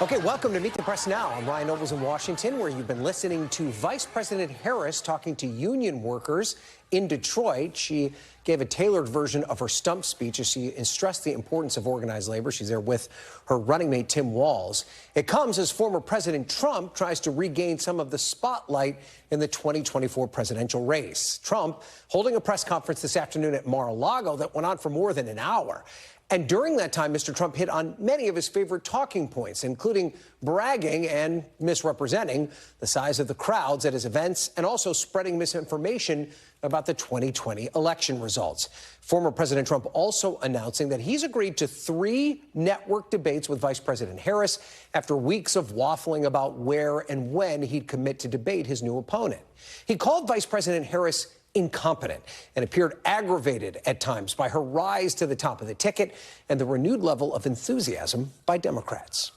Okay, welcome to Meet the Press Now. I'm Ryan Nobles in Washington, where you've been listening to Vice President Harris talking to union workers in Detroit. She gave a tailored version of her stump speech as she stressed the importance of organized labor. She's there with her running mate, Tim Walz. It comes as former President Trump tries to regain some of the spotlight in the 2024 presidential race. Trump holding a press conference this afternoon at Mar-a-Lago that went on for more than an hour. And during that time, Mr. Trump hit on many of his favorite talking points, including bragging and misrepresenting the size of the crowds at his events and also spreading misinformation about the 2020 election results. Former President Trump also announcing that he's agreed to 3 network debates with Vice President Harris after weeks of waffling about where and when he'd commit to debate his new opponent. He called Vice President Harris incompetent and appeared aggravated at times by her rise to the top of the ticket and the renewed level of enthusiasm by Democrats.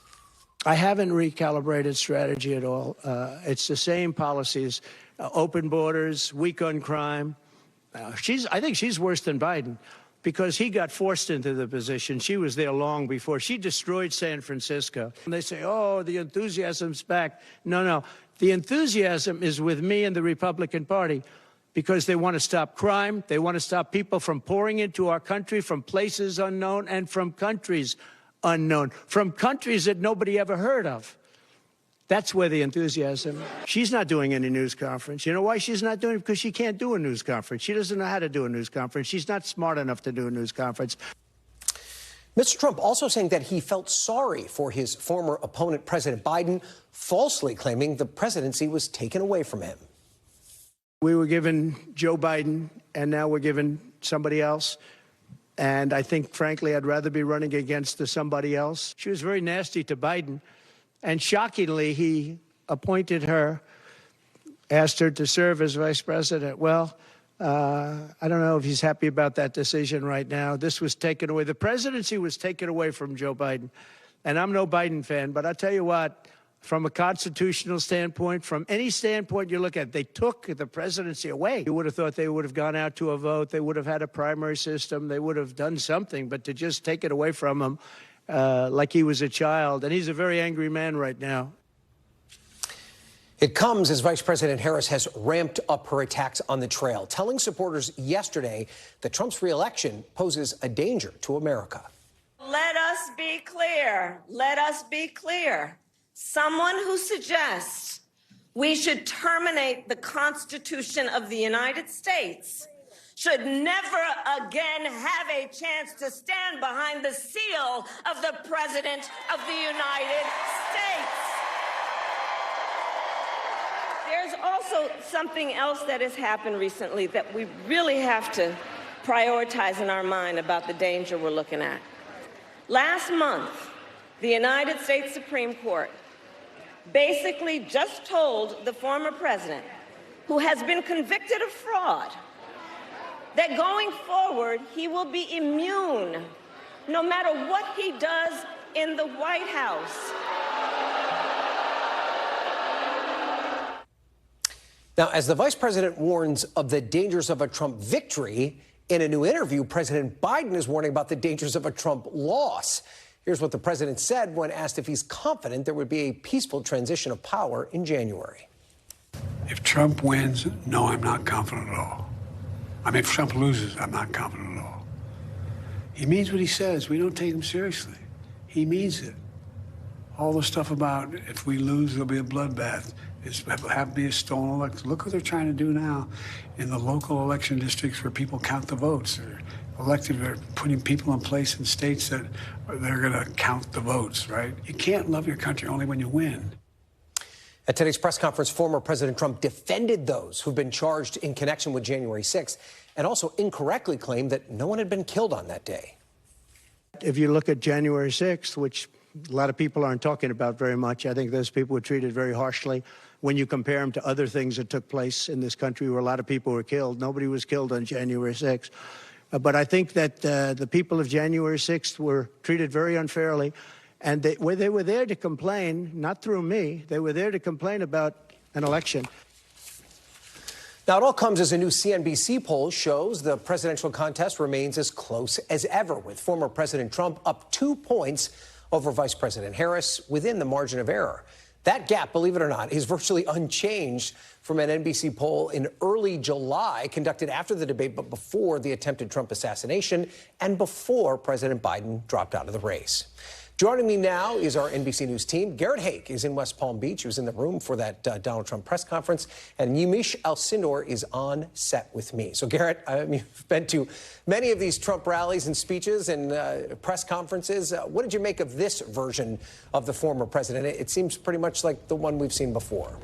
I haven't recalibrated strategy at all. It's the same policies, open borders, weak on crime. I think she's worse than Biden because he got forced into the position. She was there long before. She destroyed San Francisco. And they say, oh, the enthusiasm's back. No. The enthusiasm is with me and the Republican Party, because they want to stop crime, they want to stop people from pouring into our country from places unknown and from countries unknown, from countries that nobody ever heard of. That's where the enthusiasm. She's not doing any news conference. You know why she's not doing it? Because she can't do a news conference. She doesn't know how to do a news conference. She's not smart enough to do a news conference. Mr. Trump also saying that he felt sorry for his former opponent, President Biden, falsely claiming the presidency was taken away from him. We were given Joe Biden, and now we're given somebody else. And I think, frankly, I'd rather be running against somebody else. She was very nasty to Biden. And shockingly, he appointed her, asked her to serve as vice president. Well, I don't know if he's happy about that decision right now. This was taken away. The presidency was taken away from Joe Biden. And I'm no Biden fan, but I'll tell you what, from a constitutional standpoint, from any standpoint you look at, they took the presidency away. You would have thought they would have gone out to a vote. They would have had a primary system. They would have done something. But to just take it away from him like he was a child. And he's a very angry man right now. It comes as Vice President Harris has ramped up her attacks on the trail, telling supporters yesterday that Trump's reelection poses a danger to America. Let us be clear. Let us be clear. Someone who suggests we should terminate the Constitution of the United States should never again have a chance to stand behind the seal of the President of the United States. There's also something else that has happened recently that we really have to prioritize in our mind about the danger we're looking at. Last month, the United States Supreme Court basically just told the former president, who has been convicted of fraud, that going forward, he will be immune no matter what he does in the White House. Now, as the vice president warns of the dangers of a Trump victory, in a new interview, President Biden is warning about the dangers of a Trump loss. Here's what the president said when asked if he's confident there would be a peaceful transition of power in January. If Trump wins, no, I'm not confident at all. I mean, if Trump loses, I'm not confident at all. He means what he says. We don't take him seriously. He means it. All the stuff about if we lose, there'll be a bloodbath. Have be a stolen election. Look what they're trying to do now in the local election districts where people count the votes. They're putting people in place in states that they're going to count the votes, right? You can't love your country only when you win. At today's press conference, former President Trump defended those who've been charged in connection with January 6th and also incorrectly claimed that no one had been killed on that day. If you look at January 6th, which a lot of people aren't talking about very much, I think those people were treated very harshly. When you compare them to other things that took place in this country where a lot of people were killed, nobody was killed on January 6th. But I think that the people of January 6th were treated very unfairly. And they were there to complain, not through me. They were there to complain about an election. Now, it all comes as a new CNBC poll shows the presidential contest remains as close as ever, with former President Trump up 2 points over Vice President Harris within the margin of error. That gap, believe it or not, is virtually unchanged from an NBC poll in early July conducted after the debate but before the attempted Trump assassination and before President Biden dropped out of the race. Joining me now is our NBC News team. Garrett Haake is in West Palm Beach. He was in the room for that Donald Trump press conference. And Yamiche Alcindor is on set with me. So, Garrett, you've been to many of these Trump rallies and speeches and press conferences. What did you make of this version of the former president? It seems pretty much like the one we've seen before.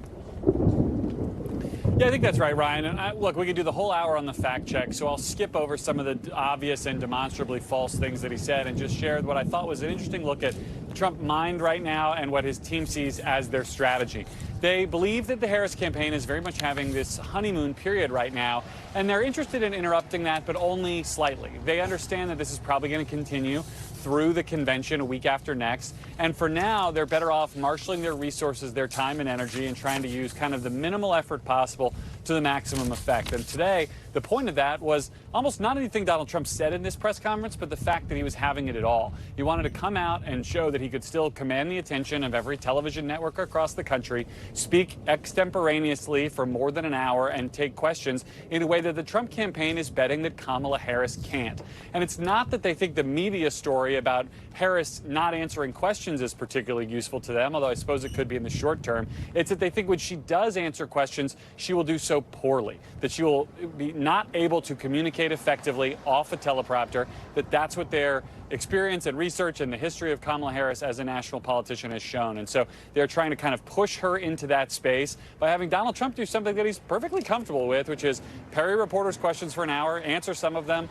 Yeah, I think that's right, Ryan. And look, we could do the whole hour on the fact check, so I'll skip over some of the obvious and demonstrably false things that he said and just share what I thought was an interesting look at the Trump mind right now and what his team sees as their strategy. They believe that the Harris campaign is very much having this honeymoon period right now, and they're interested in interrupting that, but only slightly. They understand that this is probably going to continue through the convention a week after next. And for now, they're better off marshaling their resources, their time and energy, and trying to use kind of the minimal effort possible to the maximum effect. And today, the point of that was almost not anything Donald Trump said in this press conference, but the fact that he was having it at all. He wanted to come out and show that he could still command the attention of every television network across the country, speak extemporaneously for more than an hour, and take questions in a way that the Trump campaign is betting that Kamala Harris can't. And it's not that they think the media story about Harris not answering questions is particularly useful to them, although I suppose it could be in the short term. It's that they think when she does answer questions, she will do so poorly, that she will be not able to communicate effectively off a teleprompter, that's what their experience and research and the history of Kamala Harris as a national politician has shown. And so they're trying to kind of push her into that space by having Donald Trump do something that he's perfectly comfortable with, which is parry reporters' questions for an hour, answer some of them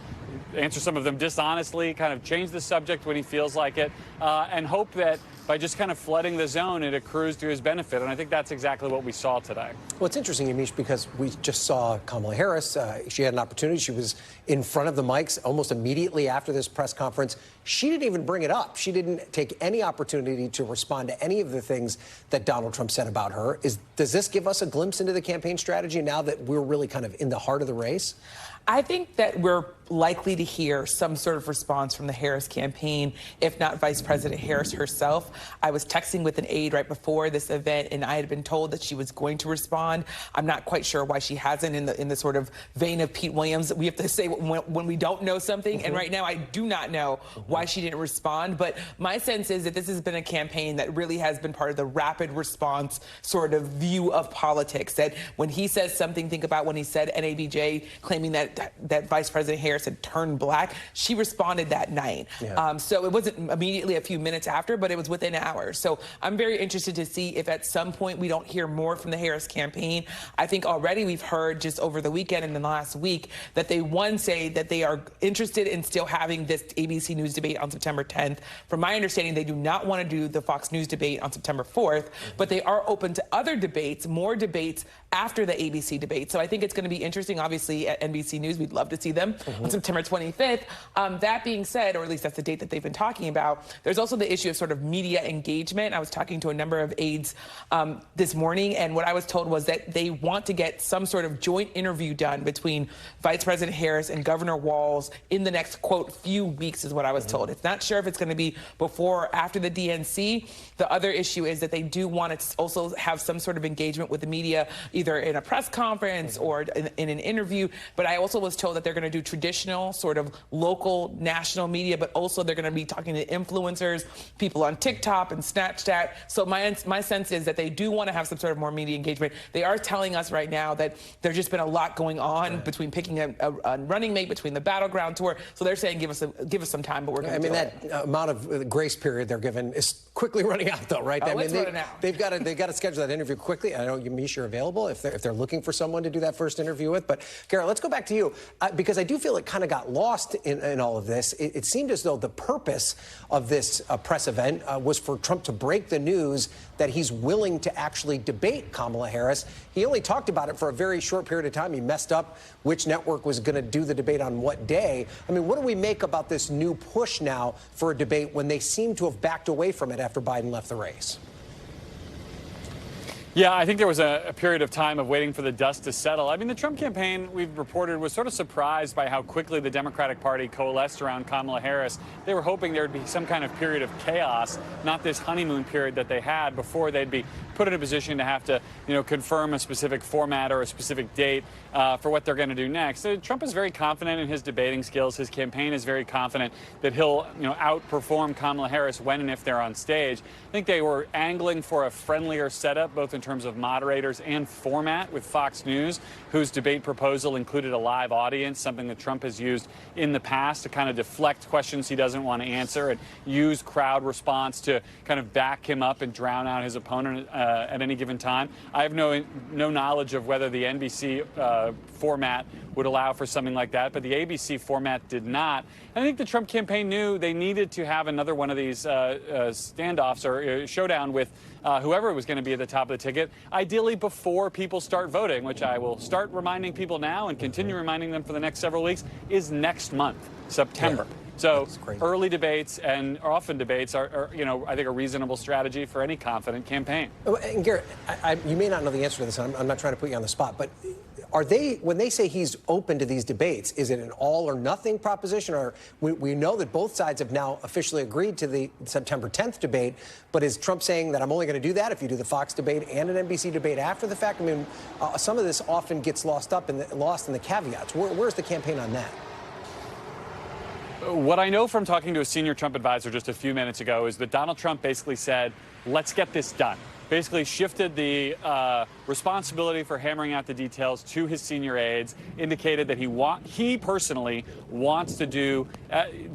dishonestly, kind of change the subject when he feels like it, and hope that by just kind of flooding the zone, it accrues to his benefit. And I think that's exactly what we saw today. Well, it's interesting, Yamiche, because we just saw Kamala Harris. She had an opportunity. She was in front of the mics almost immediately after this press conference. She didn't even bring it up. She didn't take any opportunity to respond to any of the things that Donald Trump said about her. Does this give us a glimpse into the campaign strategy now that we're really kind of in the heart of the race? I think that we're likely to hear some sort of response from the Harris campaign, if not Vice President Harris herself. I was texting with an aide right before this event, and I had been told that she was going to respond. I'm not quite sure why she hasn't in the sort of vein of Pete Williams. We have to say when we don't know something, and right now I do not know why she didn't respond. But my sense is that this has been a campaign that really has been part of the rapid response sort of view of politics, that when he says something, think about when he said NABJ, claiming that Vice President Harris had turned black. She responded that night. Yeah. So it wasn't immediately a few minutes after, but it was within hours. So I'm very interested to see if at some point we don't hear more from the Harris campaign. I think already we've heard just over the weekend and in the last week that they say that they are interested in still having this ABC News debate on September 10th. From my understanding, they do not want to do the Fox News debate on September 4th, but they are open to other debates, more debates after the ABC debate. So I think it's going to be interesting. Obviously, at NBC News, we'd love to see them on September 25th. That being said, or at least that's the date that they've been talking about, there's also the issue of sort of media engagement. I was talking to a number of aides this morning, and what I was told was that they want to get some sort of joint interview done between Vice President Harris and Governor Walz in the next, quote, few weeks is what I was told. It's not sure if it's going to be before or after the DNC. The other issue is that they do want to also have some sort of engagement with the media, either in a press conference or in an interview. But I also was told that they're going to do traditional sort of local national media, but also they're going to be talking to influencers, people on TikTok and Snapchat. So my sense is that they do want to have some sort of more media engagement. They are telling us right now that there's just been a lot going on between picking a running mate, between the battleground tour. So they're saying give us some time, but we're going to do it. That amount of grace period they're given is quickly running out, though, right? It's running out. They've got to schedule that interview quickly. I know Yamiche, you're available if they're looking for someone to do that first interview with. But Garrett, let's go back to you because I do feel it kind of got lost in all of this. It seemed as though the purpose of this press event was for Trump to break the news that he's willing to actually debate Kamala Harris. He only talked about it for a very short period of time. He messed up which network was going to do the debate on what day. I mean, what do we make about this new push now for a debate when they seem to have backed away from it after Biden left the race? Yeah, I think there was a period of time of waiting for the dust to settle. I mean, the Trump campaign, we've reported, was sort of surprised by how quickly the Democratic Party coalesced around Kamala Harris. They were hoping there would be some kind of period of chaos, not this honeymoon period that they had before they'd be put in a position to have to, confirm a specific format or a specific date for what they're going to do next. Trump is very confident in his debating skills. His campaign is very confident that he'll, outperform Kamala Harris when and if they're on stage. I think they were angling for a friendlier setup, both in terms of moderators and format, with Fox News, whose debate proposal included a live audience, something that Trump has used in the past to kind of deflect questions he doesn't want to answer and use crowd response to kind of back him up and drown out his opponent at any given time. I have no knowledge of whether the NBC format would allow for something like that, but the ABC format did not. I think the Trump campaign knew they needed to have another one of these standoffs or showdown with whoever was going to be at the top of the ticket, ideally before people start voting, which I will start reminding people now and continue reminding them for the next several weeks, is next month, September. Yeah. So early debates and often debates are, I think a reasonable strategy for any confident campaign. And Garrett, you may not know the answer to this, and I'm not trying to put you on the spot, but are they, when they say he's open to these debates, is it an all or nothing proposition? Or we know that both sides have now officially agreed to the September 10th debate, but is Trump saying that I'm only going to do that if you do the Fox debate and an NBC debate after the fact? I mean, some of this often gets lost in the caveats. Where's the campaign on that? What I know from talking to a senior Trump advisor just a few minutes ago is that Donald Trump basically said, let's get this done. Basically shifted the responsibility for hammering out the details to his senior aides, indicated that he personally wants to do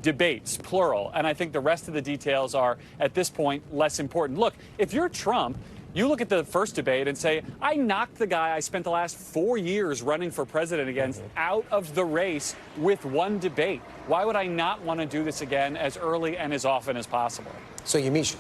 debates, plural. And I think the rest of the details are, at this point, less important. Look, if you're Trump, you look at the first debate and say, I knocked the guy I spent the last 4 years running for president against out of the race with one debate. Why would I not want to do this again as early and as often as possible? So, Yamiche,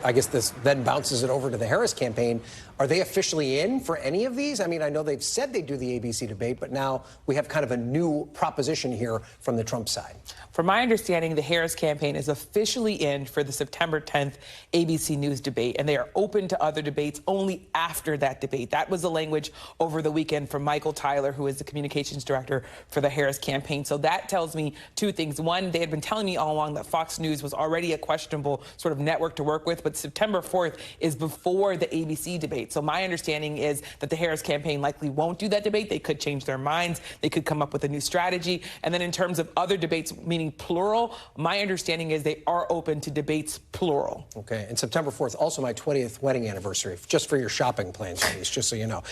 I guess this then bounces it over to the Harris campaign. Are they officially in for any of these? I mean, I know they've said they do the ABC debate, but now we have kind of a new proposition here from the Trump side. From my understanding, the Harris campaign is officially in for the September 10th ABC News debate, and they are open to other debates only after that debate. That was the language over the weekend from Michael Tyler, who is the communications director for the Harris campaign. So that tells me two things. One, they had been telling me all along that Fox News was already a questionable sort of network to work with, but September 4th is before the ABC debate. So my understanding is that the Harris campaign likely won't do that debate. They could change their minds. They could come up with a new strategy. And then in terms of other debates, meaning plural, my understanding is they are open to debates plural. Okay. And September 4th, also my 20th wedding anniversary, just for your shopping plans, just so you know.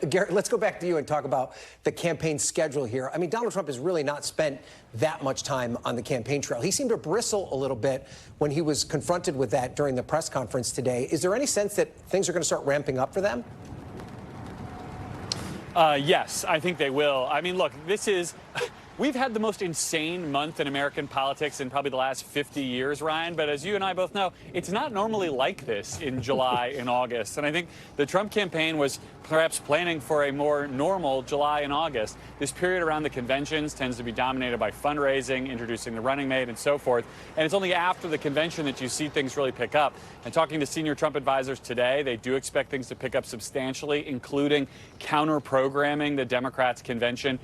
Garrett, let's go back to you and talk about the campaign schedule here. I mean, Donald Trump has really not spent that much time on the campaign trail. He seemed to bristle a little bit when he was confronted with that during the press conference today. Is there any sense that things are going to start ramping up for them? Yes, I think they will. I mean, look, we've had the most insane month in American politics in probably the last 50 years, Ryan. But as you and I both know, it's not normally like this in July and August. And I think the Trump campaign was perhaps planning for a more normal July and August. This period around the conventions tends to be dominated by fundraising, introducing the running mate, and so forth. And it's only after the convention that you see things really pick up. And talking to senior Trump advisors today, they do expect things to pick up substantially, including counter-programming the Democrats' convention,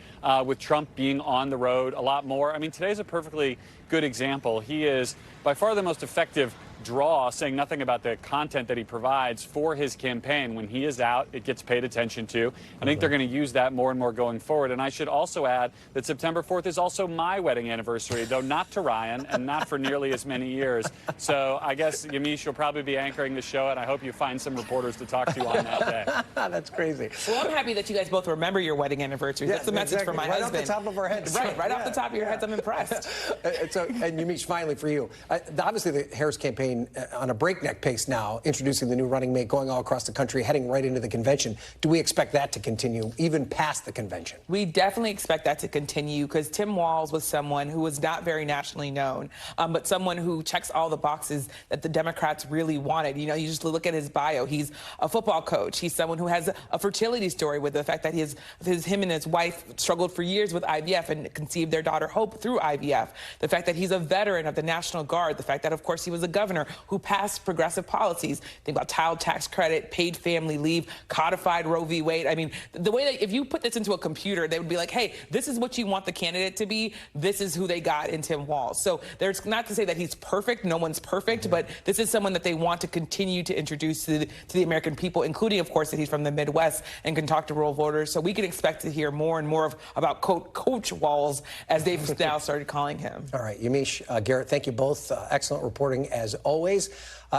with Trump being on the road a lot more. I mean, today's a perfectly good example. He is by far the most effective draw, saying nothing about the content that he provides for his campaign. When he is out, it gets paid attention to. I think they're going to use that more and more going forward. And I should also add that September 4th is also my wedding anniversary, though not to Ryan and not for nearly as many years. So I guess, Yamiche, you'll probably be anchoring the show, and I hope you find some reporters to talk to on that day. That's crazy. Well, I'm happy that you guys both remember your wedding anniversary. Yeah, that's the message for my husband. Right off the top of our heads. Right off the top of your heads, I'm impressed. And Yamiche, finally for you, obviously the Harris campaign on a breakneck pace now, introducing the new running mate, going all across the country, heading right into the convention. Do we expect that to continue even past the convention? We definitely expect that to continue, because Tim Walz was someone who was not very nationally known, but someone who checks all the boxes that the Democrats really wanted. You know, you just look at his bio. He's a football coach. He's someone who has a fertility story with the fact that him and his wife struggled for years with IVF and conceived their daughter Hope through IVF. The fact that he's a veteran of the National Guard. The fact that, of course, he was a governor governor who passed progressive policies. Think about child tax credit, paid family leave, codified Roe v. Wade. I mean, the way that if you put this into a computer, they would be like, hey, this is what you want the candidate to be. This is who they got in Tim Walz. So there's not to say that he's perfect. No one's perfect, but this is someone that they want to continue to introduce to the American people, including, of course, that he's from the Midwest and can talk to rural voters. So we can expect to hear more and more about Coach Walz, as they've now started calling him. All right, Yamiche, Garrett, thank you both. Excellent reporting as always.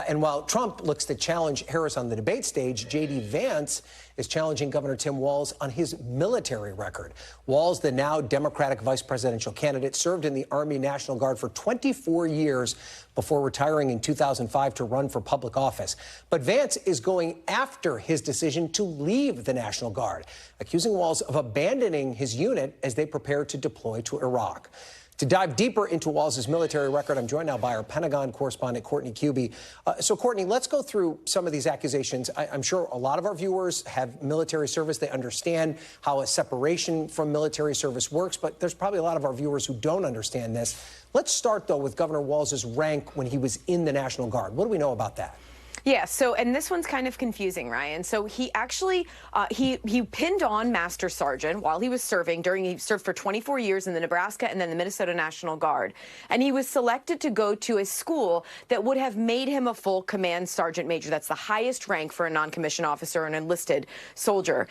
And while Trump looks to challenge Harris on the debate stage, J.D. Vance is challenging Governor Tim Walz on his military record. Walz, the now Democratic vice presidential candidate, served in the Army National Guard for 24 years before retiring in 2005 to run for public office. But Vance is going after his decision to leave the National Guard, accusing Walz of abandoning his unit as they prepare to deploy to Iraq. To dive deeper into Walz's military record, I'm joined now by our Pentagon correspondent, Courtney Cubie. So, Courtney, let's go through some of these accusations. I'm sure a lot of our viewers have military service. They understand how a separation from military service works, but there's probably a lot of our viewers who don't understand this. Let's start, though, with Governor Walz's rank when he was in the National Guard. What do we know about that? Yeah, so, and this one's kind of confusing, Ryan. So he actually, he pinned on Master Sergeant while he was serving. He served for 24 years in the Nebraska and then the Minnesota National Guard. And he was selected to go to a school that would have made him a full command sergeant major. That's the highest rank for a non-commissioned officer or an enlisted soldier.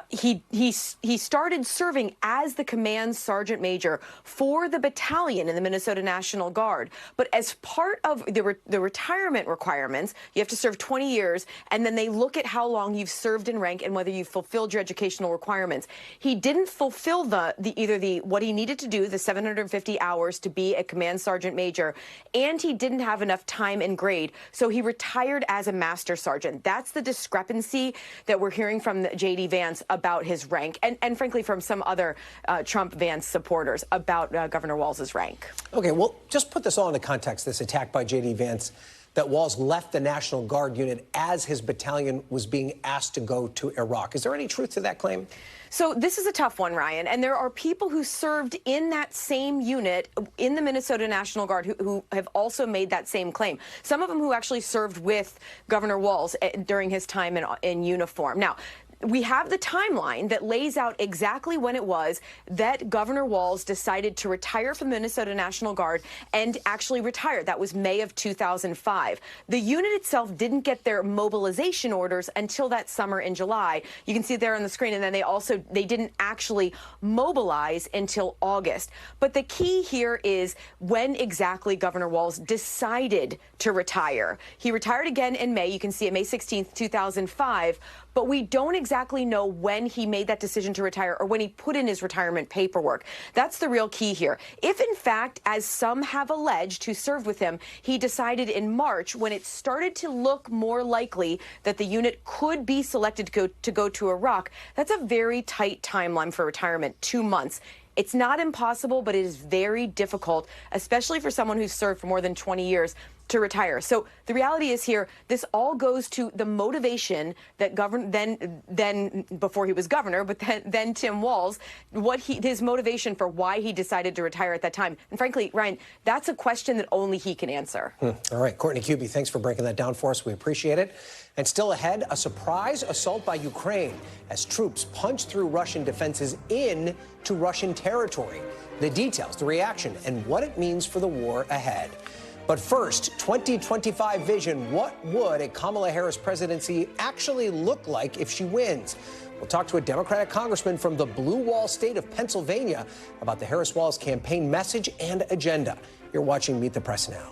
He started serving as the command sergeant major for the battalion in the Minnesota National Guard. But as part of the retirement requirements, you have to serve 20 years, and then they look at how long you've served in rank and whether you've fulfilled your educational requirements. He didn't fulfill what he needed to do, the 750 hours to be a command sergeant major, and he didn't have enough time and grade, so he retired as a master sergeant. That's the discrepancy that we're hearing from J.D. Vance about his rank, and frankly from some other Trump-Vance supporters about Governor Walz's rank. Okay, well, just put this all into context, this attack by J.D. Vance, that Walz left the National Guard unit as his battalion was being asked to go to Iraq. Is there any truth to that claim? So this is a tough one, Ryan, and there are people who served in that same unit in the Minnesota National Guard who have also made that same claim. Some of them who actually served with Governor Walz during his time in uniform. Now, we have the timeline that lays out exactly when it was that Governor Walz decided to retire from the Minnesota National Guard and actually retired. That was May of 2005. The unit itself didn't get their mobilization orders until that summer in July. You can see it there on the screen. And then they didn't actually mobilize until August. But the key here is when exactly Governor Walz decided to retire. He retired again in May. You can see it May 16th, 2005. But we don't exactly know when he made that decision to retire or when he put in his retirement paperwork. That's the real key here. If, in fact, as some have alleged who served with him, he decided in March, when it started to look more likely that the unit could be selected to go to Iraq, that's a very tight timeline for retirement, 2 months. It's not impossible, but it is very difficult, especially for someone who's served for more than 20 years, to retire. So the reality is here, this all goes to the motivation that then before he was governor, but then Tim Walz, his motivation for why he decided to retire at that time. And frankly, Ryan, that's a question that only he can answer. All right, Courtney Cubie, thanks for breaking that down for us. We appreciate it. And still ahead, a surprise assault by Ukraine as troops punch through Russian defenses into Russian territory. The details, the reaction, and what it means for the war ahead. But first, 2025 vision. What would a Kamala Harris presidency actually look like if she wins? We'll talk to a Democratic congressman from the Blue Wall state of Pennsylvania about the Harris-Walz campaign message and agenda. You're watching Meet the Press Now.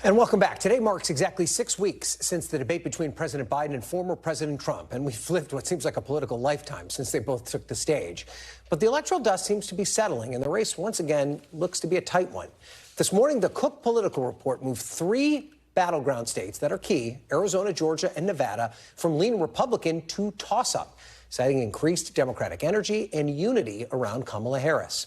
And welcome back. Today marks exactly 6 weeks since the debate between President Biden and former President Trump. And we've lived what seems like a political lifetime since they both took the stage. But the electoral dust seems to be settling, and the race once again looks to be a tight one. This morning, the Cook Political Report moved 3 battleground states that are key, Arizona, Georgia, and Nevada, from lean Republican to toss-up, citing increased Democratic energy and unity around Kamala Harris.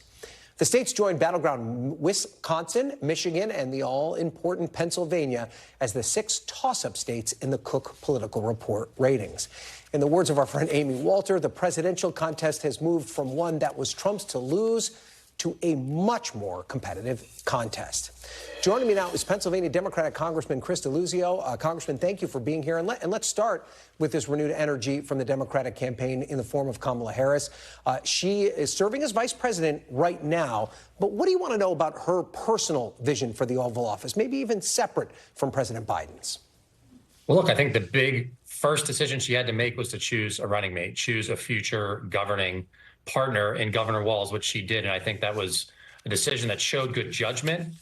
The states joined battleground Wisconsin, Michigan, and the all-important Pennsylvania as the 6 toss-up states in the Cook Political Report ratings. In the words of our friend Amy Walter, the presidential contest has moved from one that was Trump's to lose to a much more competitive contest. Joining me now is Pennsylvania Democratic Congressman Chris Deluzio. Congressman, thank you for being here. And let's start with this renewed energy from the Democratic campaign in the form of Kamala Harris. She is serving as vice president right now. But what do you want to know about her personal vision for the Oval Office, maybe even separate from President Biden's? Well, look, I think the big first decision she had to make was to choose a running mate, choose a future governing partner in Governor Walz, which she did. And I think that was a decision that showed good judgment,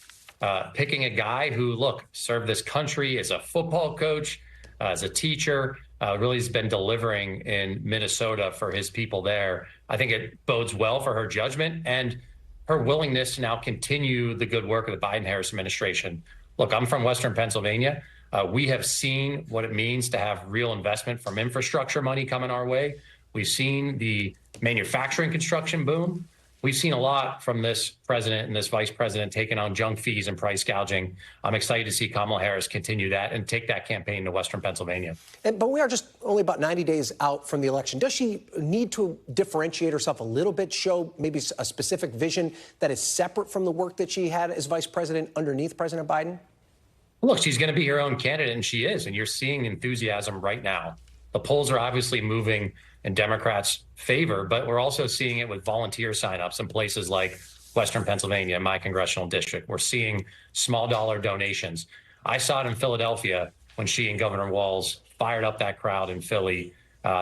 picking a guy who, look, served this country as a football coach, as a teacher, really has been delivering in Minnesota for his people there. I think it bodes well for her judgment and her willingness to now continue the good work of the Biden-Harris administration. Look, I'm from Western Pennsylvania. We have seen what it means to have real investment from infrastructure money coming our way. We've seen the manufacturing construction boom. We've seen a lot from this president and this vice president taking on junk fees and price gouging. I'm excited to see Kamala Harris continue that and take that campaign to Western Pennsylvania. But we are just only about 90 days out from the election. Does she need to differentiate herself a little bit, show maybe a specific vision that is separate from the work that she had as vice president underneath President Biden? Look, she's going to be her own candidate, and she is, and you're seeing enthusiasm right now. The polls are obviously moving in Democrats' favor, but we're also seeing it with volunteer signups in places like Western Pennsylvania, my congressional district. We're seeing small dollar donations. I saw it in Philadelphia when she and Governor Walz fired up that crowd in Philly.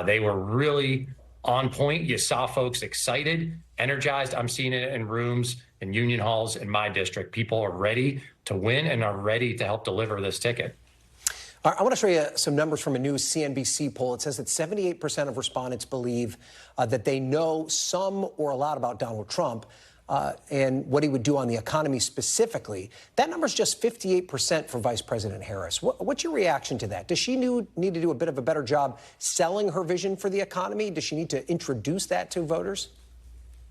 They were really on point. You saw folks excited, energized. I'm seeing it in rooms and union halls in my district. People are ready to win and are ready to help deliver this ticket. I want to show you some numbers from a new CNBC poll. It says that 78% of respondents believe that they know some or a lot about Donald Trump and what he would do on the economy specifically. That number is just 58% for Vice President Harris. What's your reaction to that? Does she need to do a bit of a better job selling her vision for the economy? Does she need to introduce that to voters?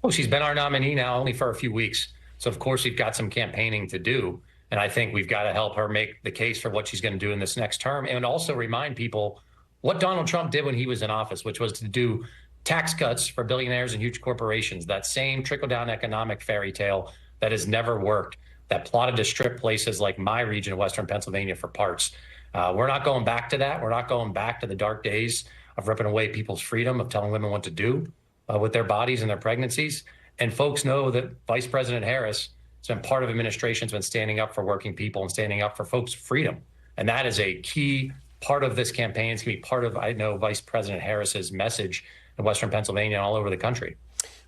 Well, she's been our nominee now only for a few weeks. So, of course, we've got some campaigning to do. And I think we've got to help her make the case for what she's going to do in this next term and also remind people what Donald Trump did when he was in office, which was to do tax cuts for billionaires and huge corporations, that same trickle-down economic fairy tale that has never worked, that plotted to strip places like my region of Western Pennsylvania for parts. We're not going back to that. We're not going back to the dark days of ripping away people's freedom, of telling women what to do with their bodies and their pregnancies. And folks know that Vice President Harris has been part of administration's been standing up for working people and standing up for folks' freedom. And that is a key part of this campaign. It's going to be part of, I know, Vice President Harris's message in Western Pennsylvania and all over the country.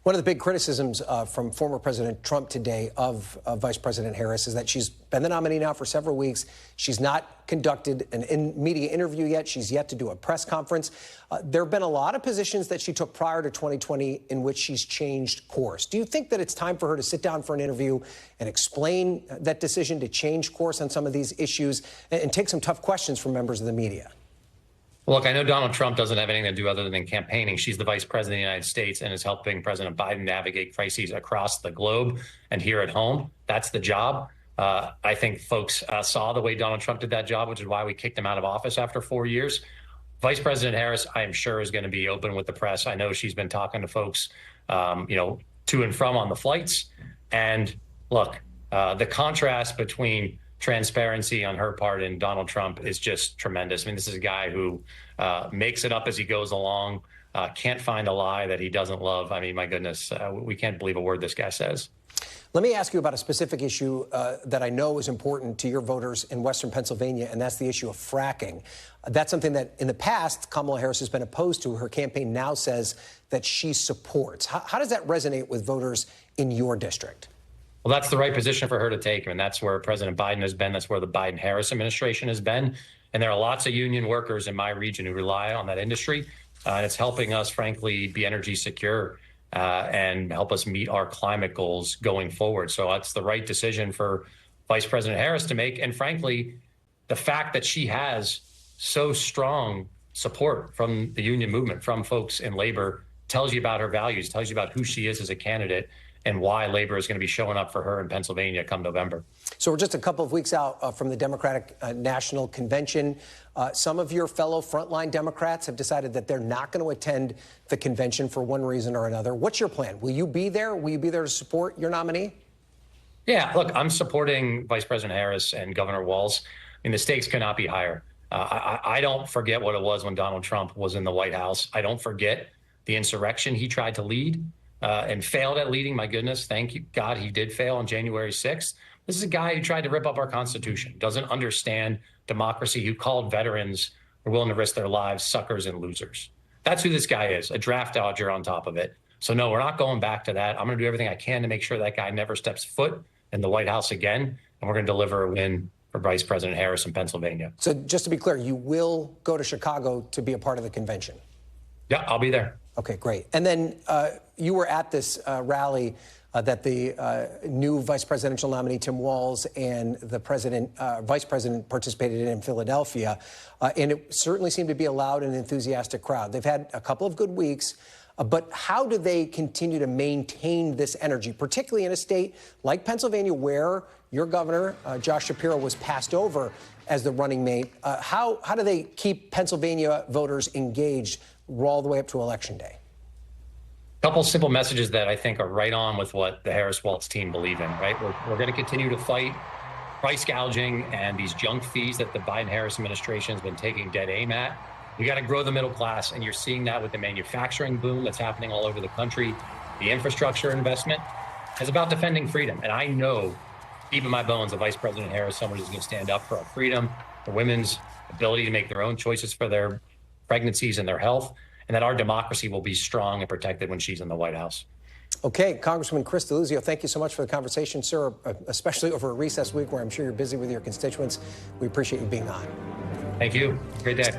One of the big criticisms from former President Trump today of Vice President Harris is that she's been the nominee now for several weeks. She's not conducted an media interview yet. She's yet to do a press conference. There have been a lot of positions that she took prior to 2020 in which she's changed course. Do you think that it's time for her to sit down for an interview and explain that decision to change course on some of these issues and take some tough questions from members of the media? Well, look, I know Donald Trump doesn't have anything to do other than campaigning. She's the vice president of the United States and is helping President Biden navigate crises across the globe and here at home. That's the job. I think folks saw the way Donald Trump did that job, which is why we kicked him out of office after 4 years. Vice President Harris, I am sure, is going to be open with the press. I know she's been talking to folks, to and from on the flights. And look, the contrast between transparency on her part and Donald Trump is just tremendous. I mean, this is a guy who makes it up as he goes along, can't find a lie that he doesn't love. I mean, my goodness, we can't believe a word this guy says. Let me ask you about a specific issue that I know is important to your voters in Western Pennsylvania, and that's the issue of fracking. That's something that in the past Kamala Harris has been opposed to. Her campaign now says that she supports. How does that resonate with voters in your district? Well, that's the right position for her to take. I mean, that's where President Biden has been. That's where the Biden-Harris administration has been. And there are lots of union workers in my region who rely on that industry. And it's helping us, frankly, be energy secure and help us meet our climate goals going forward. So that's the right decision for Vice President Harris to make. And frankly, the fact that she has so strong support from the union movement, from folks in labor, tells you about her values, tells you about who she is as a candidate. and why labor is going to be showing up for her in Pennsylvania come November. So we're just a couple of weeks out from the Democratic National Convention. Some of your fellow frontline Democrats have decided that they're not going to attend the convention for one reason or another. What's your plan? Will you be there? Will you be there to support your nominee? Yeah, look, I'm supporting Vice President Harris and Governor Walz. I mean, the stakes cannot be higher. I don't forget what it was when Donald Trump was in the White House. I don't forget the insurrection he tried to lead and failed at leading. My goodness, thank you, God, he did fail on January 6th. This is a guy who tried to rip up our Constitution, doesn't understand democracy, who called veterans who are willing to risk their lives suckers and losers. That's who this guy is, a draft dodger on top of it. So no, we're not going back to that. I'm going to do everything I can to make sure that guy never steps foot in the White House again, and we're going to deliver a win for Vice President Harris in Pennsylvania. So just to be clear, you will go to Chicago to be a part of the convention? Yeah, I'll be there. Okay, great. And then you were at this rally that the new vice presidential nominee, Tim Walz, and the vice president participated in Philadelphia. And it certainly seemed to be a loud and enthusiastic crowd. They've had a couple of good weeks. But how do they continue to maintain this energy, particularly in a state like Pennsylvania, where your governor, Josh Shapiro, was passed over as the running mate? How do they keep Pennsylvania voters engaged all the way up to Election Day? A couple simple messages that I think are right on with what the Harris-Walz team believe in, right? We're going to continue to fight price gouging and these junk fees that the Biden-Harris administration has been taking dead aim at. We got to grow the middle class, and you're seeing that with the manufacturing boom that's happening all over the country. The infrastructure investment is about defending freedom. And I know, deep in my bones, that Vice President Harris, someone who's going to stand up for our freedom, for women's ability to make their own choices for their pregnancies and their health, and that our democracy will be strong and protected when she's in the White House. Okay, Congressman Chris Deluzio, thank you so much for the conversation, sir, especially over a recess week where I'm sure you're busy with your constituents. We appreciate you being on. Thank you. Great day.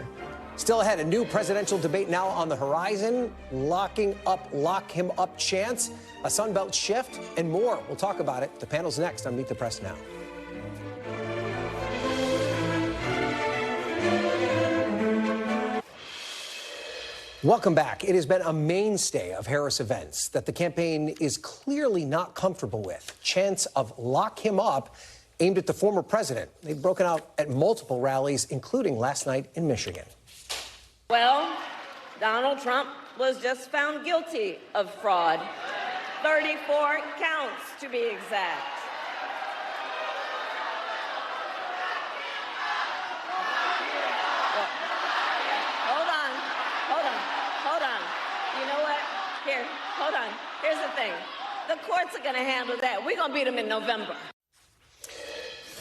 Still ahead, a new presidential debate now on the horizon, lock him up chants, a Sunbelt shift, and more. We'll talk about it. The panel's next on Meet the Press Now. Welcome back. It has been a mainstay of Harris events that the campaign is clearly not comfortable with. Chants of lock him up aimed at the former president. They've broken out at multiple rallies, including last night in Michigan. Well, Donald Trump was just found guilty of fraud. 34 counts, to be exact. Well, hold on. You know what? Here, hold on. Here's the thing. The courts are going to handle that. We're going to beat them in November.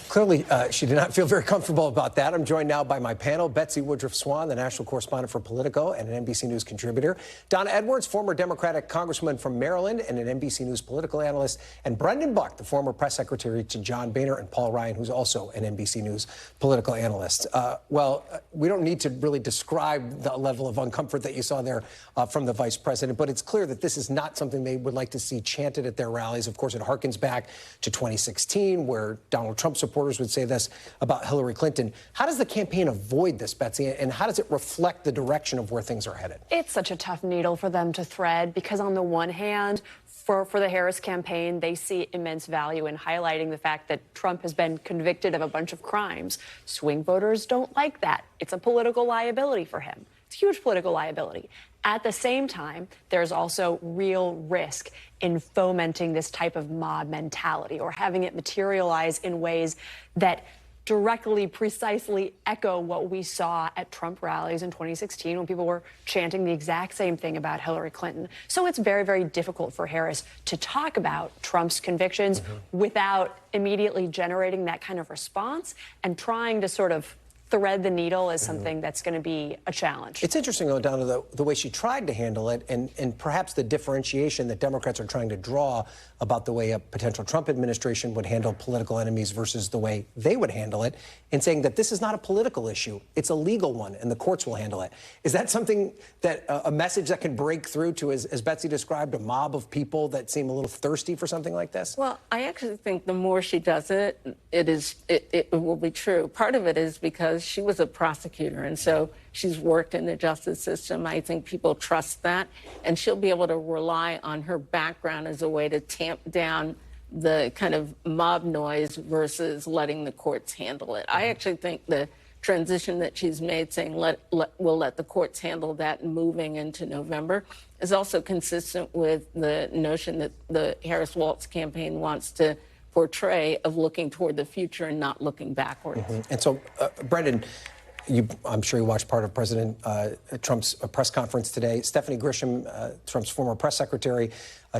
Clearly, she did not feel very comfortable about that. I'm joined now by my panel, Betsy Woodruff-Swan, the national correspondent for Politico and an NBC News contributor, Donna Edwards, former Democratic congressman from Maryland and an NBC News political analyst, and Brendan Buck, the former press secretary to John Boehner, and Paul Ryan, who's also an NBC News political analyst. We don't need to really describe the level of uncomfort that you saw there from the vice president, but it's clear that this is not something they would like to see chanted at their rallies. Of course, it harkens back to 2016, where Donald Trump supporters would say this about Hillary Clinton. How does the campaign avoid this, Betsy, and how does it reflect the direction of where things are headed? It's such a tough needle for them to thread because on the one hand, for the Harris campaign, they see immense value in highlighting the fact that Trump has been convicted of a bunch of crimes. Swing voters don't like that. It's a political liability for him. It's a huge political liability. At the same time, there's also real risk in fomenting this type of mob mentality or having it materialize in ways that directly, precisely echo what we saw at Trump rallies in 2016 when people were chanting the exact same thing about Hillary Clinton. So it's very, very difficult for Harris to talk about Trump's convictions without immediately generating that kind of response, and trying to sort of thread the needle is something that's going to be a challenge. It's interesting, though, down to the way she tried to handle it, and perhaps the differentiation that Democrats are trying to draw about the way a potential Trump administration would handle political enemies versus the way they would handle it, in saying that this is not a political issue, it's a legal one, and the courts will handle it. Is that something that a message that can break through to, as Betsy described, a mob of people that seem a little thirsty for something like this? Well, I actually think the more she does it, it will be true. Part of it is because because she was a prosecutor, and so she's worked in the justice system. I think people trust that, and she'll be able to rely on her background as a way to tamp down the kind of mob noise versus letting the courts handle it. I actually think the transition that she's made, saying we'll let the courts handle that, moving into November, is also consistent with the notion that the Harris-Walz campaign wants to portray of looking toward the future and not looking backwards. And so, Brendan, I'm sure you watched part of President Trump's press conference today. Stephanie Grisham, Trump's former press secretary,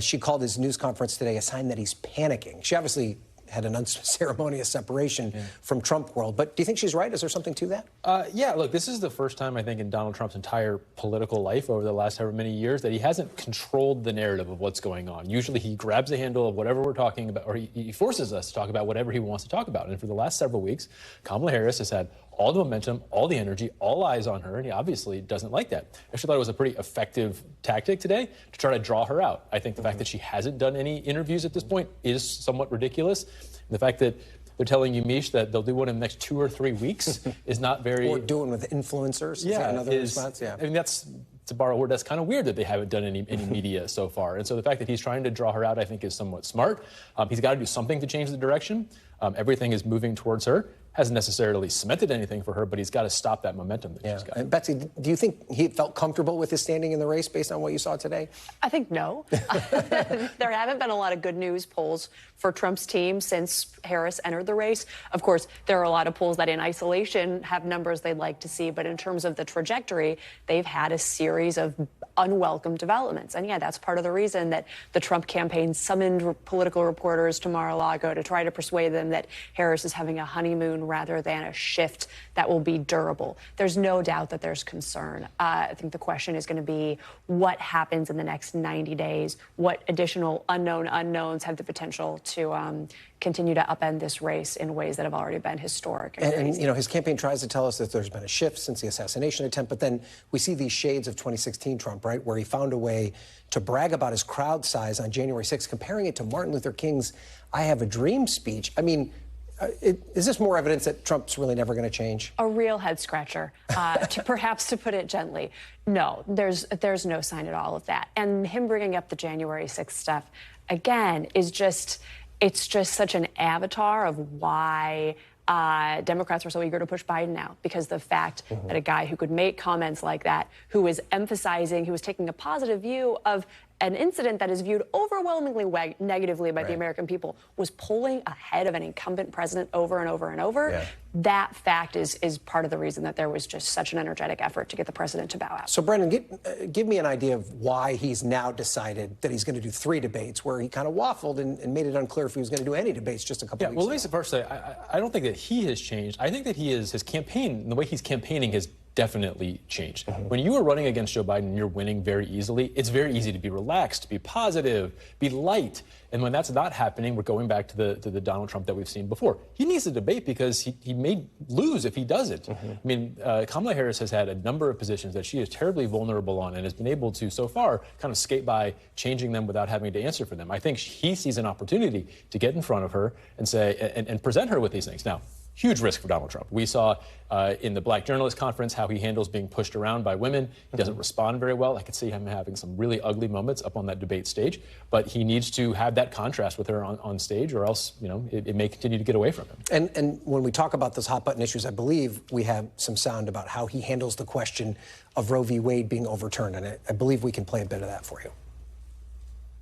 she called his news conference today a sign that he's panicking. She obviously had an unceremonious separation from Trump world. But do you think she's right? Is there something to that? Yeah, look, this is the first time, I think, in Donald Trump's entire political life over the last however many years that he hasn't controlled the narrative of what's going on. Usually he grabs the handle of whatever we're talking about, or he forces us to talk about whatever he wants to talk about. And for the last several weeks, Kamala Harris has had all the momentum, all the energy, all eyes on her, and he obviously doesn't like that. I actually thought it was a pretty effective tactic today to try to draw her out. I think the fact that she hasn't done any interviews at this point is somewhat ridiculous. And the fact that they're telling you, Mish, that they'll do one in the next 2 or 3 weeks is not very... Or doing with influencers. Yeah, another response? Yeah. I mean, that's, to borrow a word, that's kind of weird that they haven't done any media so far. And so the fact that he's trying to draw her out, I think, is somewhat smart. He's got to do something to change the direction. Everything is moving towards her. Hasn't necessarily cemented anything for her, but he's got to stop that momentum that she's got. And Betsy, do you think he felt comfortable with his standing in the race based on what you saw today? I think no. There haven't been a lot of good news polls for Trump's team since Harris entered the race. Of course, there are a lot of polls that in isolation have numbers they'd like to see, but in terms of the trajectory, they've had a series of unwelcome developments. And yeah, that's part of the reason that the Trump campaign summoned political reporters to Mar-a-Lago to try to persuade them that Harris is having a honeymoon rather than a shift that will be durable. There's no doubt that there's concern. I think the question is going to be what happens in the next 90 days, what additional unknown unknowns have the potential to continue to upend this race in ways that have already been historic. And you know, his campaign tries to tell us that there's been a shift since the assassination attempt, but then we see these shades of 2016 Trump, right, where he found a way to brag about his crowd size on January 6th, comparing it to Martin Luther King's I Have a Dream speech. I mean, is this more evidence that Trump's really never going to change? A real head scratcher, perhaps to put it gently. No, there's no sign at all of that. And him bringing up the January 6th stuff, again, is just, it's just such an avatar of why Democrats are so eager to push Biden now, because the fact that a guy who could make comments like that, who was emphasizing, who was taking a positive view of an incident that is viewed overwhelmingly negatively by the American people, was polling ahead of an incumbent president over and over and over. Yeah. That fact is part of the reason that there was just such an energetic effort to get the president to bow out. So, Brendan, give me an idea of why he's now decided that he's going to do 3 debates, where he kind of waffled and made it unclear if he was going to do any debates just a couple weeks ago. Well, let me first say, I don't think that he has changed. I think that his campaign, the way he's campaigning has definitely changed. When you are running against Joe Biden and you're winning very easily, it's very easy to be relaxed, be positive, be light. And when that's not happening, we're going back to the Donald Trump that we've seen before. He needs to debate because he may lose if he doesn't. I mean, Kamala Harris has had a number of positions that she is terribly vulnerable on and has been able to, so far, kind of skate by changing them without having to answer for them. I think he sees an opportunity to get in front of her and say, and present her with these things. Now, huge risk for Donald Trump. We saw in the Black Journalist Conference how he handles being pushed around by women. He doesn't respond very well. I could see him having some really ugly moments up on that debate stage, but he needs to have that contrast with her on stage, or else, you know, it may continue to get away from him. And when we talk about those hot button issues, I believe we have some sound about how he handles the question of Roe v. Wade being overturned, and I believe we can play a bit of that for you.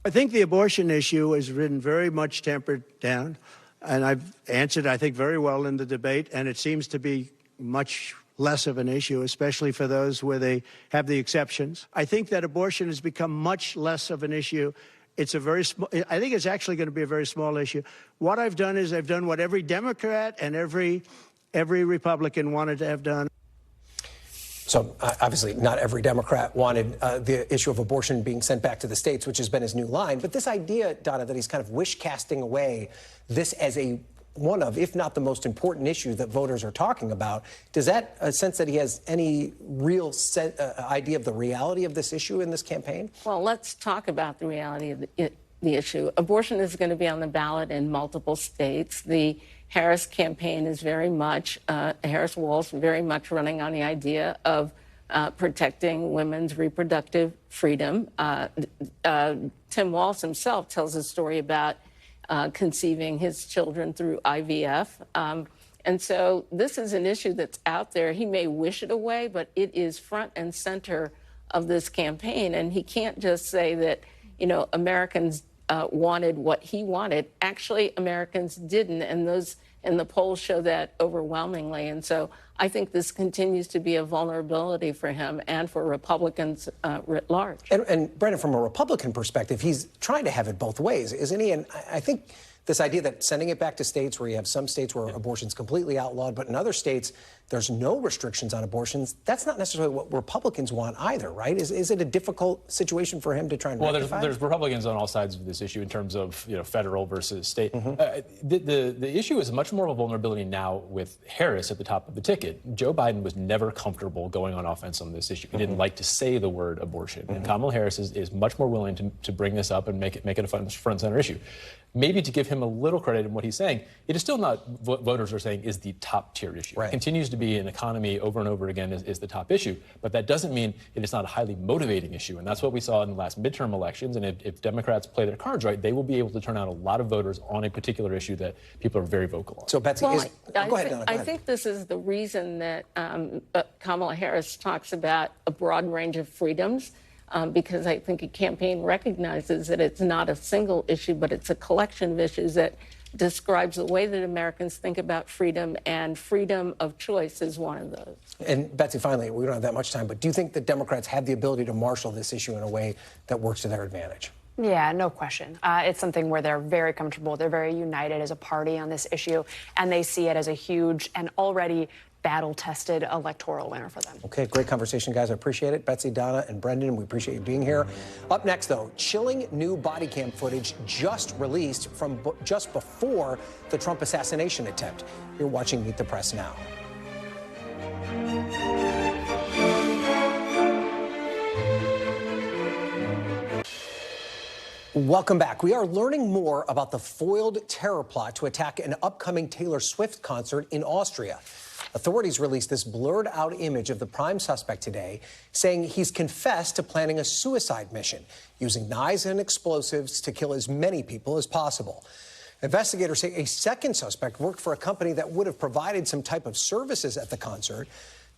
I think the abortion issue has been very much tempered down. And I've answered, I think, very well in the debate, and it seems to be much less of an issue, especially for those where they have the exceptions. I think that abortion has become much less of an issue. It's a very small, I think it's actually going to be a very small issue. What I've done is I've done what every Democrat and every Republican wanted to have done. So obviously not every Democrat wanted the issue of abortion being sent back to the states, which has been his new line. But this idea, Donna, that he's kind of wish casting away this as one of, if not the most important issue that voters are talking about, does that sense that he has any real idea of the reality of this issue in this campaign? Well, let's talk about the reality of the issue. Abortion is going to be on the ballot in multiple states. The Harris campaign is very much, Harris-Walz very much running on the idea of protecting women's reproductive freedom. Tim Walz himself tells a story about conceiving his children through IVF. And so this is an issue that's out there. He may wish it away, but it is front and center of this campaign. And he can't just say that, you know, Americans wanted what he wanted. Actually, Americans didn't, and the polls show that overwhelmingly. And so I think this continues to be a vulnerability for him and for Republicans writ large. And Brendan, from a Republican perspective, he's trying to have it both ways, isn't he? And I think this idea that sending it back to states where you have some states where abortion's completely outlawed, but in other states there's no restrictions on abortions, that's not necessarily what Republicans want either, right? Is it a difficult situation for him to try and rectify? Well, there's Republicans on all sides of this issue in terms of, you know, federal versus state. The issue is much more of a vulnerability now with Harris at the top of the ticket. Joe Biden was never comfortable going on offense on this issue. He didn't like to say the word abortion. And Kamala Harris is much more willing to bring this up and make it a front and center issue. Maybe to give him a little credit in what he's saying, it is still not what voters are saying is the top tier issue. Right. It continues to be an economy over and over again is the top issue, but that doesn't mean it is not a highly motivating issue. And that's what we saw in the last midterm elections. And if Democrats play their cards right, they will be able to turn out a lot of voters on a particular issue that people are very vocal on. So Betsy, well, go ahead, Donna, I think this is the reason that Kamala Harris talks about a broad range of freedoms. Because I think a campaign recognizes that it's not a single issue, but it's a collection of issues that describes the way that Americans think about freedom, and freedom of choice is one of those. And Betsy, finally, we don't have that much time, but do you think the Democrats have the ability to marshal this issue in a way that works to their advantage? Yeah, no question. It's something where they're very comfortable. They're very united as a party on this issue, and they see it as a huge and already battle-tested electoral winner for them. Okay, great conversation, guys. I appreciate it. Betsy, Donna, and Brendan, we appreciate you being here. Up next, though, chilling new body cam footage just released from just before the Trump assassination attempt. You're watching Meet the Press now. Welcome back. We are learning more about the foiled terror plot to attack an upcoming Taylor Swift concert in Austria. Authorities released this blurred-out image of the prime suspect today, saying he's confessed to planning a suicide mission, using knives and explosives to kill as many people as possible. Investigators say a second suspect worked for a company that would have provided some type of services at the concert.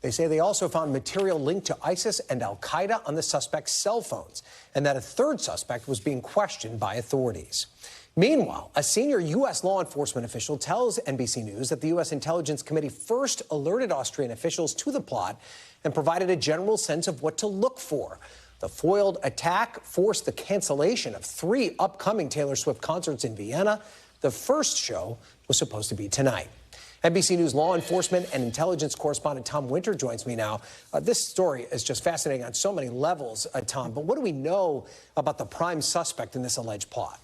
They say they also found material linked to ISIS and al-Qaeda on the suspect's cell phones, and that a third suspect was being questioned by authorities. Meanwhile, a senior U.S. law enforcement official tells NBC News that the U.S. Intelligence Committee first alerted Austrian officials to the plot and provided a general sense of what to look for. The foiled attack forced the cancellation of 3 upcoming Taylor Swift concerts in Vienna. The first show was supposed to be tonight. NBC News law enforcement and intelligence correspondent Tom Winter joins me now. This story is just fascinating on so many levels, Tom. But what do we know about the prime suspect in this alleged plot?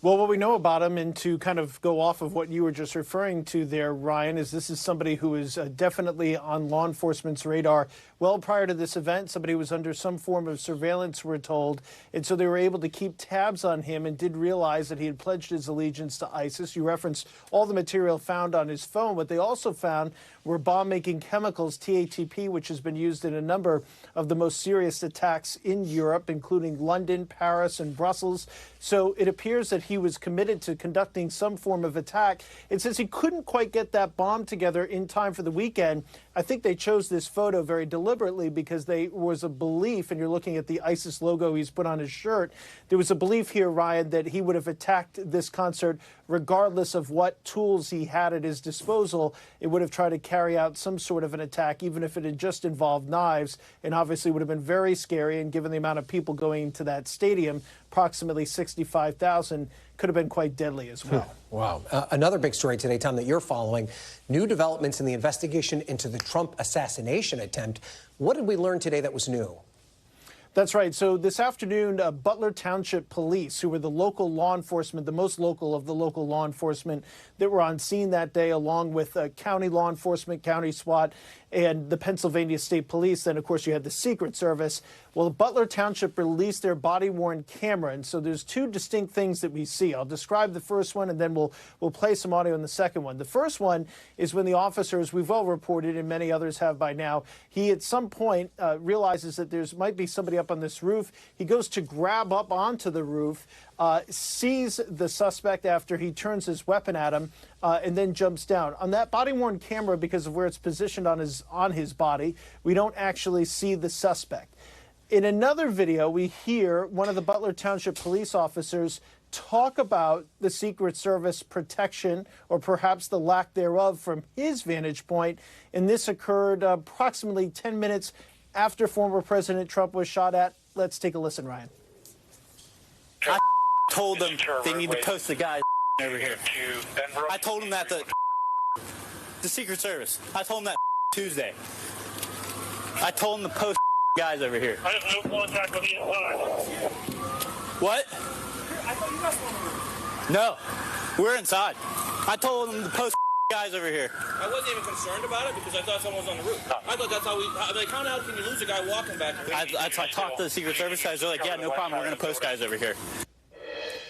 Well, what we know about him, and to kind of go off of what you were just referring to there, Ryan, is this is somebody who is definitely on law enforcement's radar. Well, prior to this event, somebody was under some form of surveillance, we're told, and so they were able to keep tabs on him and did realize that he had pledged his allegiance to ISIS. You referenced all the material found on his phone. What they also found were bomb-making chemicals, TATP, which has been used in a number of the most serious attacks in Europe, including London, Paris, and Brussels. So it appears that he was committed to conducting some form of attack. And since he couldn't quite get that bomb together in time for the weekend, I think they chose this photo very deliberately because there was a belief, and you're looking at the ISIS logo he's put on his shirt, there was a belief here, Ryan, that he would have attacked this concert regardless of what tools he had at his disposal. It would have tried to carry out some sort of an attack, even if it had just involved knives, and obviously would have been very scary, and given the amount of people going to that stadium, approximately 65,000, could have been quite deadly as well. Wow. Another big story today, Tom, that you're following, new developments in the investigation into the Trump assassination attempt. What did we learn today that was new? That's right. So this afternoon, Butler Township Police, who were the local law enforcement, the most local of the local law enforcement that were on scene that day, along with county law enforcement, county SWAT, and the Pennsylvania State Police. Then, of course, you had the Secret Service. Well, Butler Township released their body-worn camera, and so there's two distinct things that we see. I'll describe the first one, and then we'll play some audio on the second one. The first one is when the officers, we've all reported, and many others have by now, he at some point realizes that there might be somebody up on this roof. He goes to grab up onto the roof, sees the suspect after he turns his weapon at him, and then jumps down. On that body-worn camera, because of where it's positioned on his body, we don't actually see the suspect. In another video, we hear one of the Butler Township police officers talk about the Secret Service protection, or perhaps the lack thereof, from his vantage point. And this occurred approximately 10 minutes after former President Trump was shot at. Let's take a listen, Ryan. I told them they need to post the guys over here. I told them that the Secret Service. I told them that Tuesday. I told them to post guys over here. I have no contact with the inside. What? I thought you guys were on the roof. No, we're inside. I told them to post guys over here. I wasn't even concerned about it because I thought someone was on the roof. I thought that's how we, like, how the hell can you lose a guy walking back? I talked to the Secret Service guys. They're like, yeah, no problem. We're going to post guys over here.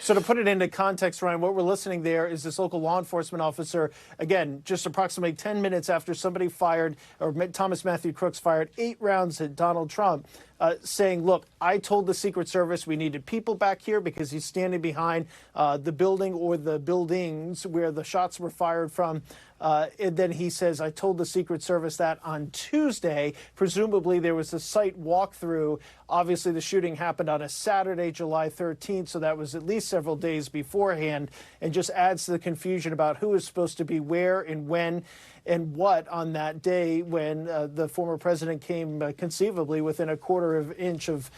So to put it into context, Ryan, what we're listening there is this local law enforcement officer, again, just approximately 10 minutes after somebody fired, or Thomas Matthew Crooks fired 8 rounds at Donald Trump, saying, look, I told the Secret Service we needed people back here because he's standing behind the building or the buildings where the shots were fired from. And then he says, I told the Secret Service that on Tuesday. Presumably there was a site walkthrough. Obviously, the shooting happened on a Saturday, July 13th, so that was at least several days beforehand, and just adds to the confusion about who is supposed to be where and when and what on that day when the former president came conceivably within a quarter of an inch of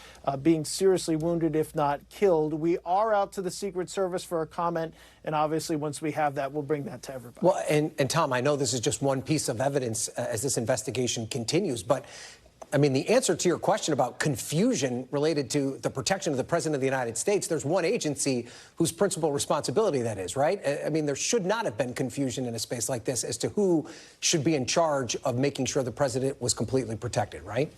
being seriously wounded, if not killed. We are out to the Secret Service for a comment, and obviously once we have that, we'll bring that to everybody. Well, and Tom, I know this is just one piece of evidence as this investigation continues, but I mean, the answer to your question about confusion related to the protection of the President of the United States, there's one agency whose principal responsibility that is, right? I mean, there should not have been confusion in a space like this as to who should be in charge of making sure the president was completely protected, right?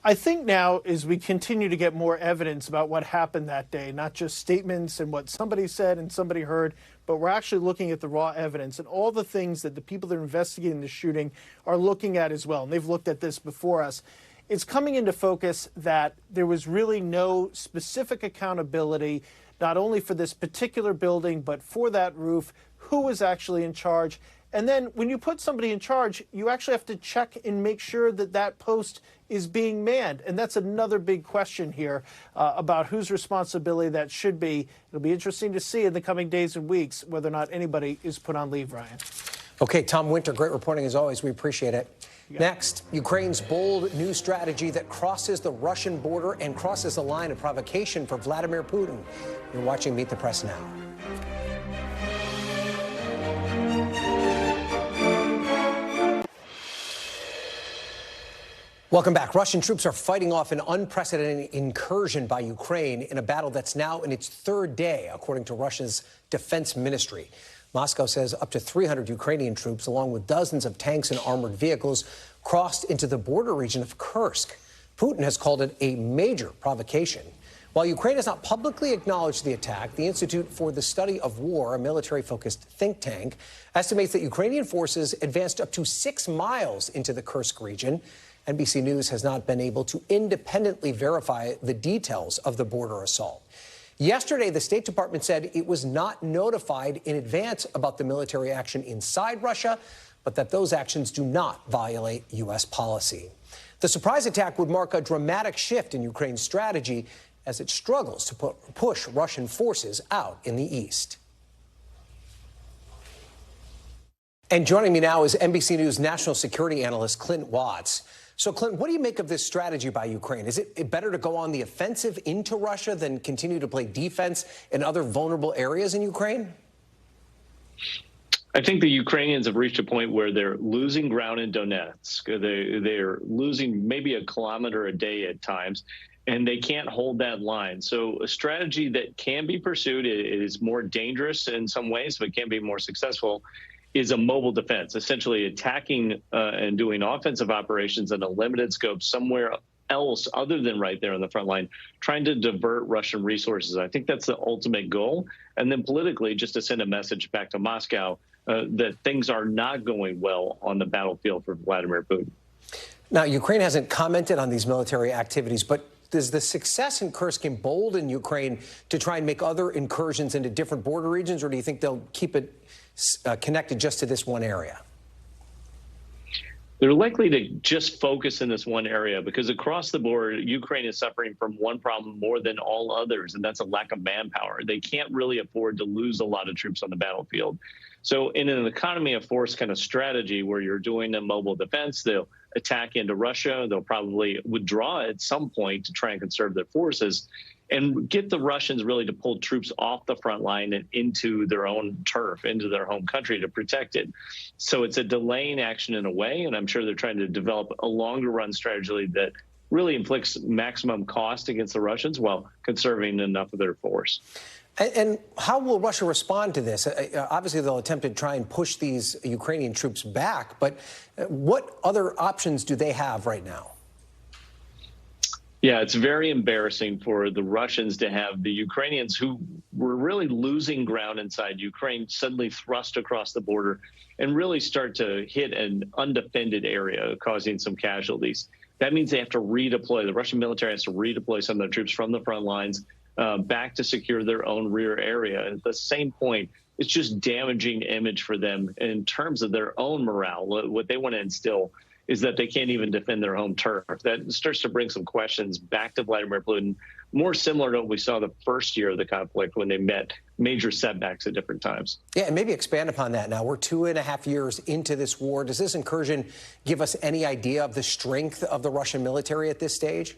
I think now, as we continue to get more evidence about what happened that day, not just statements and what somebody said and somebody heard, but we're actually looking at the raw evidence and all the things that the people that are investigating the shooting are looking at as well. And they've looked at this before us. It's coming into focus that there was really no specific accountability, not only for this particular building, but for that roof, who was actually in charge. And then when you put somebody in charge, you actually have to check and make sure that that post is being manned. And that's another big question here about whose responsibility that should be. It'll be interesting to see in the coming days and weeks whether or not anybody is put on leave, Ryan. Okay, Tom Winter, great reporting as always. We appreciate it. Next, Ukraine's bold new strategy that crosses the Russian border and crosses the line of provocation for Vladimir Putin. You're watching Meet the Press now. Welcome back. Russian troops are fighting off an unprecedented incursion by Ukraine in a battle that's now in its 3rd day, according to Russia's defense ministry. Moscow says up to 300 Ukrainian troops, along with dozens of tanks and armored vehicles, crossed into the border region of Kursk. Putin has called it a major provocation. While Ukraine has not publicly acknowledged the attack, the Institute for the Study of War, a military-focused think tank, estimates that Ukrainian forces advanced up to 6 miles into the Kursk region. NBC News has not been able to independently verify the details of the border assault. Yesterday, the State Department said it was not notified in advance about the military action inside Russia, but that those actions do not violate U.S. policy. The surprise attack would mark a dramatic shift in Ukraine's strategy as it struggles to push Russian forces out in the east. And joining me now is NBC News national security analyst Clint Watts. So, Clint, what do you make of this strategy by Ukraine? Is it better to go on the offensive into Russia than continue to play defense in other vulnerable areas in Ukraine? I think the Ukrainians have reached a point where they're losing ground in Donetsk. They're losing maybe a kilometer a day at times, and they can't hold that line. So a strategy that can be pursued, it is more dangerous in some ways, but can be more successful, is a mobile defense, essentially attacking and doing offensive operations in a limited scope somewhere else other than right there on the front line, trying to divert Russian resources. I think that's the ultimate goal. And then politically, just to send a message back to Moscow that things are not going well on the battlefield for Vladimir Putin. Now, Ukraine hasn't commented on these military activities, but does the success in Kursk embolden Ukraine to try and make other incursions into different border regions, or do you think they'll keep it connected just to this one area? They're likely to just focus in this one area because across the board, Ukraine is suffering from one problem more than all others, and that's a lack of manpower. They can't really afford to lose a lot of troops on the battlefield. So in an economy of force kind of strategy where you're doing a mobile defense, they'll attack into Russia. They'll probably withdraw at some point to try and conserve their forces and get the Russians really to pull troops off the front line and into their own turf, into their home country to protect it. So it's a delaying action in a way, and I'm sure they're trying to develop a longer run strategy that really inflicts maximum cost against the Russians while conserving enough of their force. And how will Russia respond to this? Obviously, they'll attempt to try and push these Ukrainian troops back, but what other options do they have right now? Yeah, it's very embarrassing for the Russians to have the Ukrainians who were really losing ground inside Ukraine suddenly thrust across the border and really start to hit an undefended area, causing some casualties. That means they have to redeploy. The Russian military has to redeploy some of their troops from the front lines back to secure their own rear area. And at the same point, it's just damaging image for them in terms of their own morale. What they want to instill is that they can't even defend their home turf. That starts to bring some questions back to Vladimir Putin, more similar to what we saw the first year of the conflict when they met major setbacks at different times. Yeah, and maybe expand upon that now. We're 2.5 years into this war. Does this incursion give us any idea of the strength of the Russian military at this stage?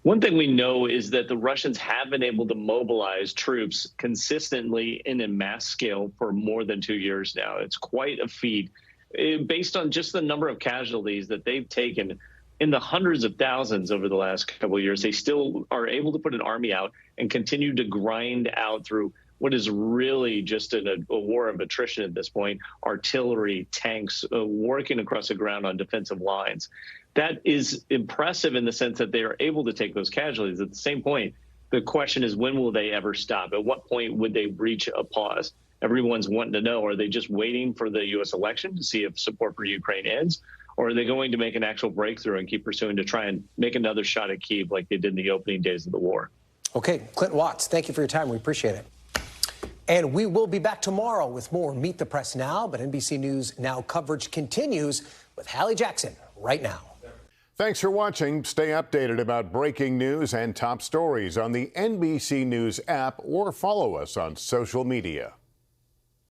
One thing we know is that the Russians have been able to mobilize troops consistently in a mass scale for more than 2 years now. It's quite a feat. Based on just the number of casualties that they've taken in the hundreds of thousands over the last couple of years, they still are able to put an army out and continue to grind out through what is really just a war of attrition at this point, artillery, tanks, working across the ground on defensive lines. That is impressive in the sense that they are able to take those casualties. At the same point, the question is, when will they ever stop? At what point would they reach a pause? Everyone's wanting to know, are they just waiting for the U.S. election to see if support for Ukraine ends? Or are they going to make an actual breakthrough and keep pursuing to try and make another shot at Kyiv like they did in the opening days of the war? Okay, Clint Watts, thank you for your time. We appreciate it. And we will be back tomorrow with more Meet the Press Now, but NBC News Now coverage continues with Hallie Jackson right now. Thanks for watching. Stay updated about breaking news and top stories on the NBC News app or follow us on social media.